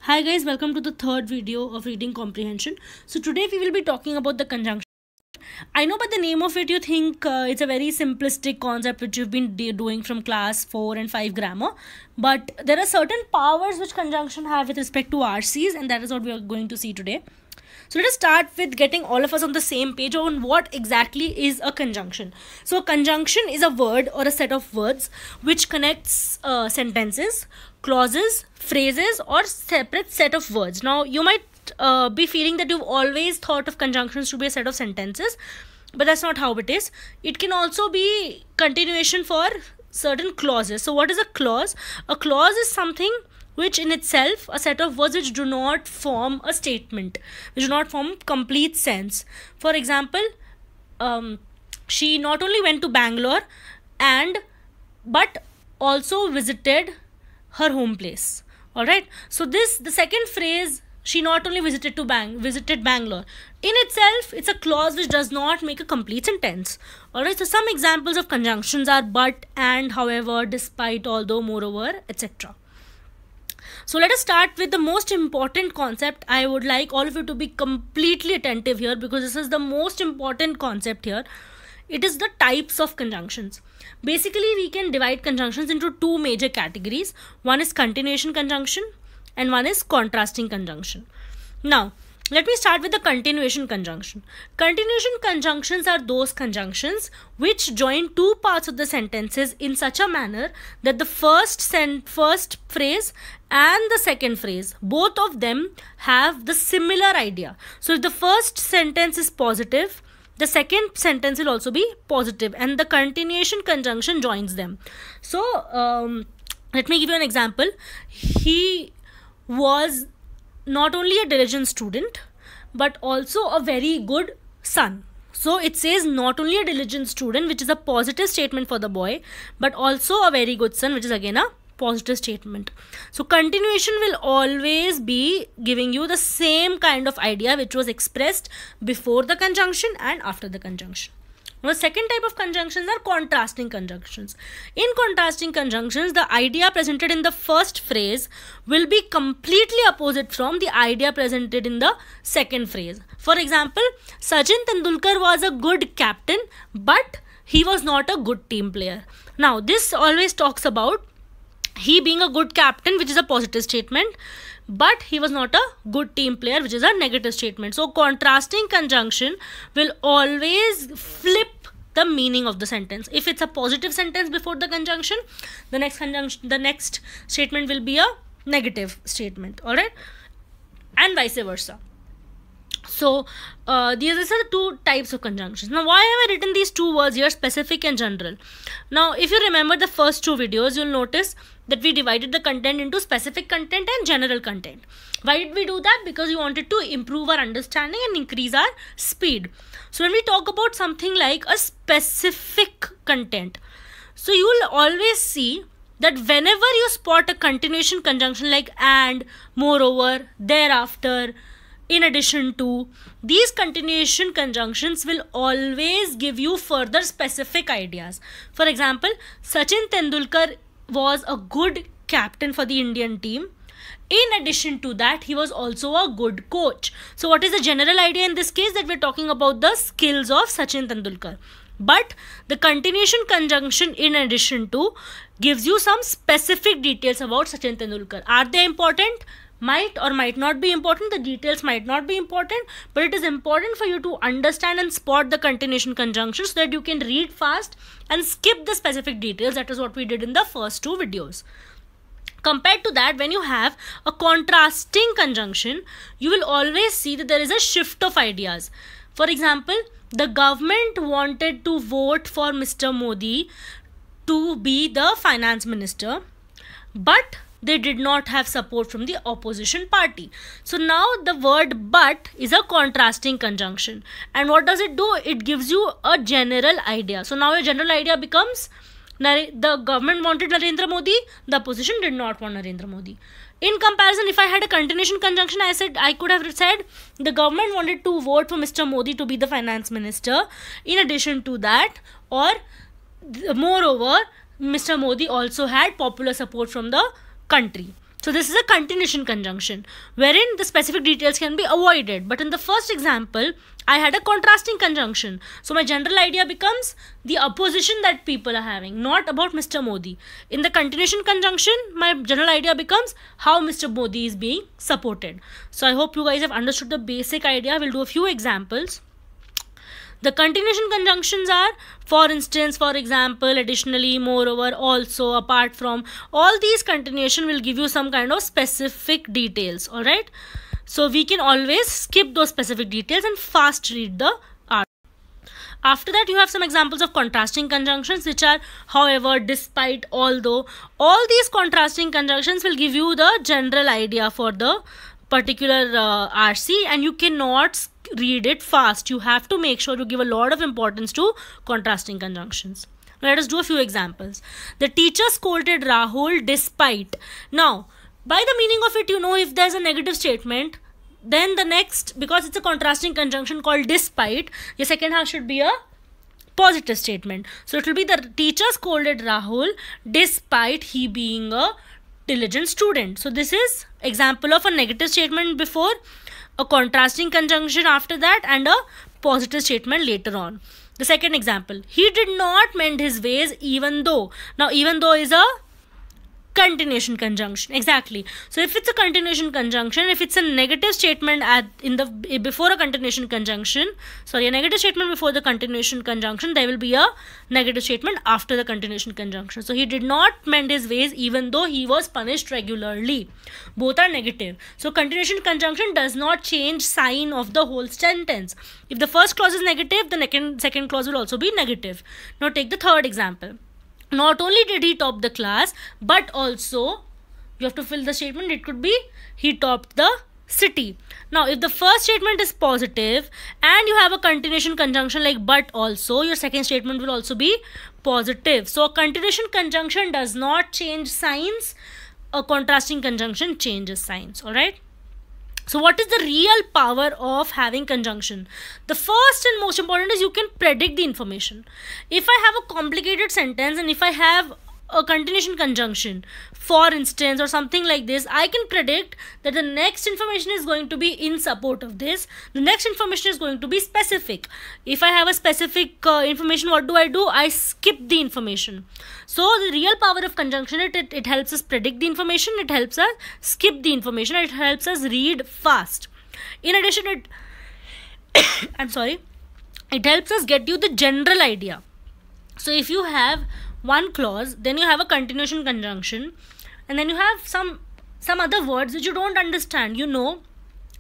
Hi guys, welcome to the third video of reading comprehension. So today we will be talking about the conjunction. I know by the name of it you think it's a very simplistic concept which you've been doing from class 4 and 5 grammar, but there are certain powers which conjunction have with respect to RCs, and that is what we are going to see today. So let us start with getting all of us on the same page on what exactly is a conjunction. So a conjunction is a word or a set of words which connects sentences, clauses, phrases, or separate set of words. Now you might be feeling that you've always thought of conjunctions to be a set of sentences, but that's not how it is. It can also be continuation for certain clauses. So what is a clause? A clause is something which in itself, a set of words which do not form a statement, which do not form complete sense. For example, she not only went to Bangalore but also visited her home place. Alright, so the second phrase, she not only visited Bangalore, in itself it's a clause which does not make a complete sentence. Alright, so some examples of conjunctions are but, and, however, despite, although, moreover, etc. So let us start with the most important concept. I would like all of you to be completely attentive here because this is the most important concept here. It is the types of conjunctions. Basically, we can divide conjunctions into two major categories. One is continuation conjunction and one is contrasting conjunction. Now, let me start with the continuation conjunction. Continuation conjunctions are those conjunctions which join two parts of the sentences in such a manner that the first phrase and the second phrase, both of them have the similar idea. So if the first sentence is positive, the second sentence will also be positive, and the continuation conjunction joins them. So let me give you an example. He was not only a diligent student but also a very good son. So it says not only a diligent student, which is a positive statement for the boy, but also a very good son, which is again a positive statement. So continuation will always be giving you the same kind of idea which was expressed before the conjunction and after the conjunction. Now, the second type of conjunctions are contrasting conjunctions. In contrasting conjunctions, the idea presented in the first phrase will be completely opposite from the idea presented in the second phrase. For example, Sachin Tendulkar was a good captain, but he was not a good team player. Now, this always talks about he being a good captain, which is a positive statement, but he was not a good team player, which is a negative statement. So contrasting conjunction will always flip the meaning of the sentence. If it's a positive sentence before the conjunction, the next statement will be a negative statement. All right, and vice versa. So these are the two types of conjunctions. Now, why have I written these two words here, specific and general? Now, if you remember the first two videos, you'll notice that we divided the content into specific content and general content. Why did we do that? Because we wanted to improve our understanding and increase our speed. So when we talk about something like a specific content, so you will always see that whenever you spot a continuation conjunction like and, moreover, thereafter, in addition to, these continuation conjunctions will always give you further specific ideas. For example, Sachin Tendulkar was a good captain for the Indian team. In addition to that, he was also a good coach. So what is the general idea in this case? That we're talking about the skills of Sachin Tendulkar. But the continuation conjunction in addition to gives you some specific details about Sachin Tendulkar. Are they important? Might or might not be important. The details might not be important, but it is important for you to understand and spot the continuation conjunction so that you can read fast and skip the specific details. That is what we did in the first two videos. Compared to that, when you have a contrasting conjunction, you will always see that there is a shift of ideas. For example, the government wanted to vote for Mr. Modi to be the finance minister, but they did not have support from the opposition party. So now the word but is a contrasting conjunction. And what does it do? It gives you a general idea. So now your general idea becomes the government wanted Narendra Modi, the opposition did not want Narendra Modi. In comparison, if I had a continuation conjunction, I could have said the government wanted to vote for Mr. Modi to be the finance minister. In addition to that, or moreover, Mr. Modi also had popular support from the country. So this is a continuation conjunction wherein the specific details can be avoided. But in the first example, I had a contrasting conjunction. So my general idea becomes the opposition that people are having, not about Mr. Modi. In the continuation conjunction, my general idea becomes how Mr. Modi is being supported. So I hope you guys have understood the basic idea. We'll do a few examples. The continuation conjunctions are, for instance, for example, additionally, moreover, also, apart from. All these continuation will give you some kind of specific details, alright? So we can always skip those specific details and fast read the art. After that, you have some examples of contrasting conjunctions, which are, however, despite, although. All these contrasting conjunctions will give you the general idea for the particular RC, and you cannot read it fast. You have to make sure you give a lot of importance to contrasting conjunctions. Now let us do a few examples. The teacher scolded Rahul despite. Now, by the meaning of it, you know, if there's a negative statement, then the next, because it's a contrasting conjunction called despite, the second half should be a positive statement. So it will be the teacher scolded Rahul despite he being a diligent student. So this is example of a negative statement before, a contrasting conjunction after that, and a positive statement later on. The second example, he did not mend his ways even though. Now even though is a continuation conjunction. Exactly. So if it's a continuation conjunction, if it's a negative statement before a continuation conjunction, a negative statement before the continuation conjunction, there will be a negative statement after the continuation conjunction. So he did not mend his ways even though he was punished regularly. Both are negative. So continuation conjunction does not change sign of the whole sentence. If the first clause is negative, the second clause will also be negative. Now take the third example. Not only did he top the class, but also, you have to fill the statement, it could be he topped the city. Now, if the first statement is positive and you have a continuation conjunction like but also, your second statement will also be positive. So, a continuation conjunction does not change signs. A contrasting conjunction changes signs. Alright. So what is the real power of having conjunction? The first and most important is you can predict the information. If I have a complicated sentence and if I have a continuation conjunction, for instance, or something like this, I can predict that the next information is going to be in support of this. The next information is going to be specific. If I have a specific information, what do? I skip the information. So the real power of conjunction, it helps us predict the information, it helps us skip the information, it helps us read fast. In addition, it helps us get you the general idea. So if you have one clause, then you have a continuation conjunction, and then you have some other words which you don't understand. You know,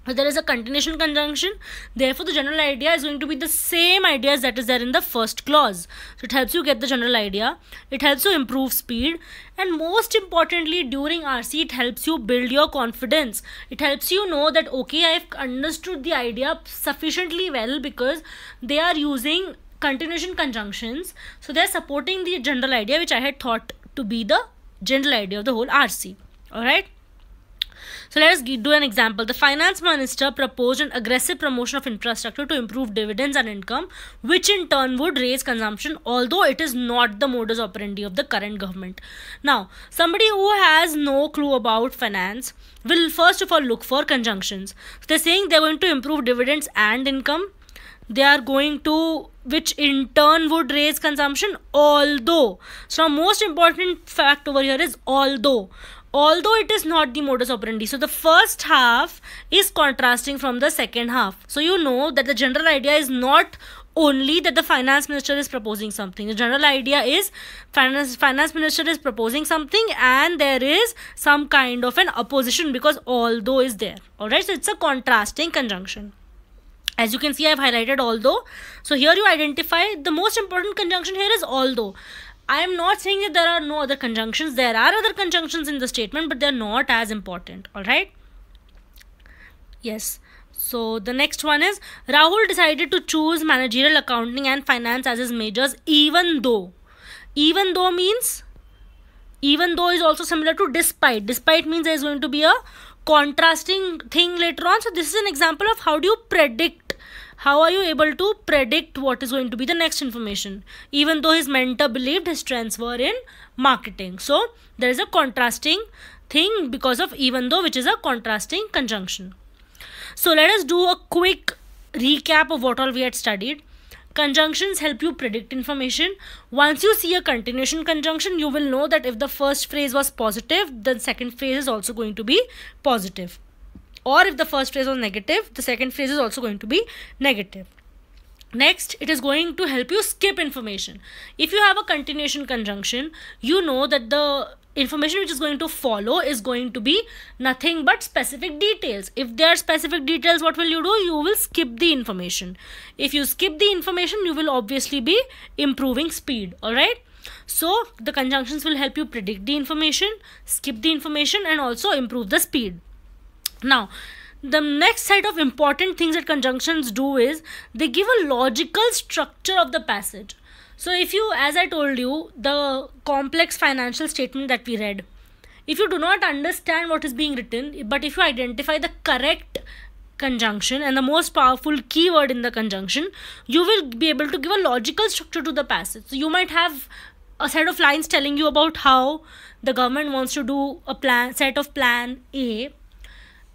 there is a continuation conjunction, therefore the general idea is going to be the same ideas that is there in the first clause. So it helps you get the general idea, it helps you improve speed, and most importantly during RC, it helps you build your confidence. It helps you know that okay, I have understood the idea sufficiently well because they are using continuation conjunctions, so they are supporting the general idea which I had thought to be the general idea of the whole RC. Alright. So let us do an example. The finance minister proposed an aggressive promotion of infrastructure to improve dividends and income, which in turn would raise consumption, although it is not the modus operandi of the current government. Now, somebody who has no clue about finance will first of all look for conjunctions. So they're saying they're going to improve dividends and income. They are going to, which in turn would raise consumption, although. So most important fact over here is although it is not the modus operandi. So the first half is contrasting from the second half. So you know that the general idea is not only that the finance minister is proposing something. The general idea is finance minister is proposing something and there is some kind of an opposition because although is there. Alright, so it's a contrasting conjunction. As you can see, I have highlighted although. So here you identify the most important conjunction here is although. I am not saying that there are no other conjunctions. There are other conjunctions in the statement, but they are not as important. Alright. Yes. So the next one is Rahul decided to choose managerial accounting and finance as his majors even though. Even though means, even though is also similar to despite. Despite means there is going to be a contrasting thing later on. So this is an example of how do you predict. How are you able to predict what is going to be the next information? Even though his mentor believed his strengths were in marketing. So there is a contrasting thing because of even though, which is a contrasting conjunction. So let us do a quick recap of what all we had studied. Conjunctions help you predict information. Once you see a continuation conjunction, you will know that if the first phrase was positive, the second phrase is also going to be positive. Or if the first phrase was negative, the second phrase is also going to be negative. Next, it is going to help you skip information. If you have a continuation conjunction, you know that the information which is going to follow is going to be nothing but specific details. If there are specific details, what will you do? You will skip the information. If you skip the information, you will obviously be improving speed. Alright. So the conjunctions will help you predict the information, skip the information, and also improve the speed. Now, the next set of important things that conjunctions do is they give a logical structure of the passage. So if you, as I told you, the complex financial statement that we read, if you do not understand what is being written, but if you identify the correct conjunction and the most powerful keyword in the conjunction, you will be able to give a logical structure to the passage. So you might have a set of lines telling you about how the government wants to do a set of plan A,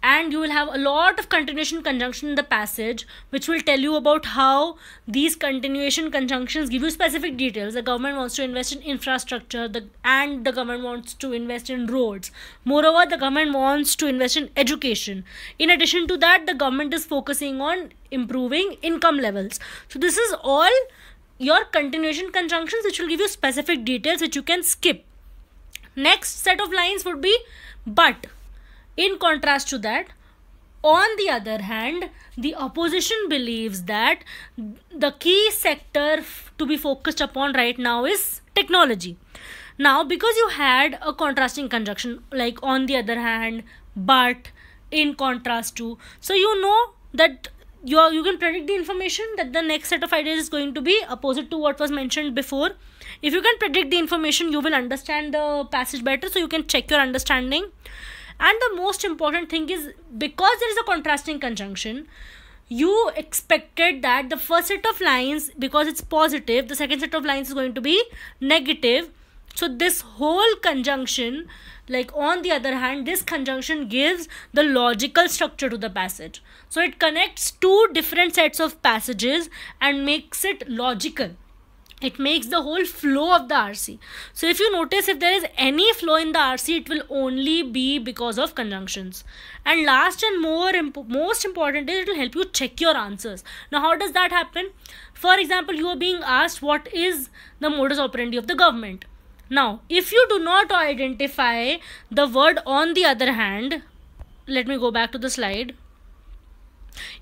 and you will have a lot of continuation conjunction in the passage which will tell you about how these continuation conjunctions give you specific details. The government wants to invest in infrastructure, and the government wants to invest in roads. Moreover, the government wants to invest in education. In addition to that, the government is focusing on improving income levels. So this is all your continuation conjunctions which will give you specific details which you can skip. Next set of lines would be but. In contrast to that, on the other hand, the opposition believes that the key sector to be focused upon right now is technology. Now, because you had a contrasting conjunction like on the other hand, but, in contrast to, so you know that you can predict the information that the next set of ideas is going to be opposite to what was mentioned before. If you can predict the information, you will understand the passage better, so you can check your understanding. And the most important thing is, because there is a contrasting conjunction, you expected that the first set of lines, because it's positive, the second set of lines is going to be negative. So this whole conjunction, like on the other hand, this conjunction gives the logical structure to the passage. So it connects two different sets of passages and makes it logical. It makes the whole flow of the RC. So if you notice, if there is any flow in the RC, it will only be because of conjunctions. And last and most important is it will help you check your answers. Now, how does that happen? For example, you are being asked what is the modus operandi of the government. Now, if you do not identify the word on the other hand, let me go back to the slide.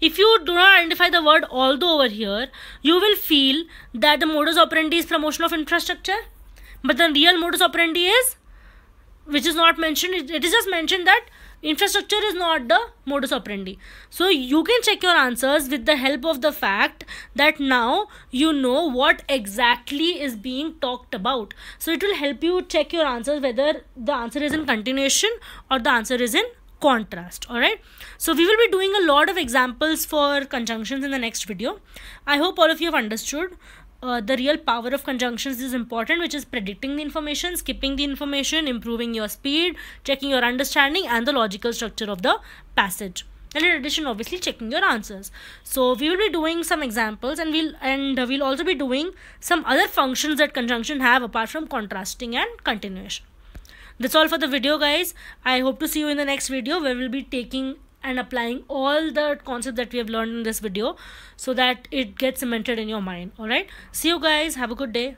If you do not identify the word although over here, you will feel that the modus operandi is promotion of infrastructure. But the real modus operandi is, which is not mentioned, it is just mentioned that infrastructure is not the modus operandi. So you can check your answers with the help of the fact that now you know what exactly is being talked about. So it will help you check your answers whether the answer is in continuation or the answer is in contrast. Alright, so we will be doing a lot of examples for conjunctions in the next video. I hope all of you have understood the real power of conjunctions is important, which is predicting the information, skipping the information, improving your speed, checking your understanding, and the logical structure of the passage. And in addition, obviously checking your answers. So we will be doing some examples, and we'll also be doing some other functions that conjunction have apart from contrasting and continuation. That's all for the video, guys. I hope to see you in the next video, where we'll be taking and applying all the concepts that we have learned in this video so that it gets cemented in your mind. Alright, see you guys. Have a good day.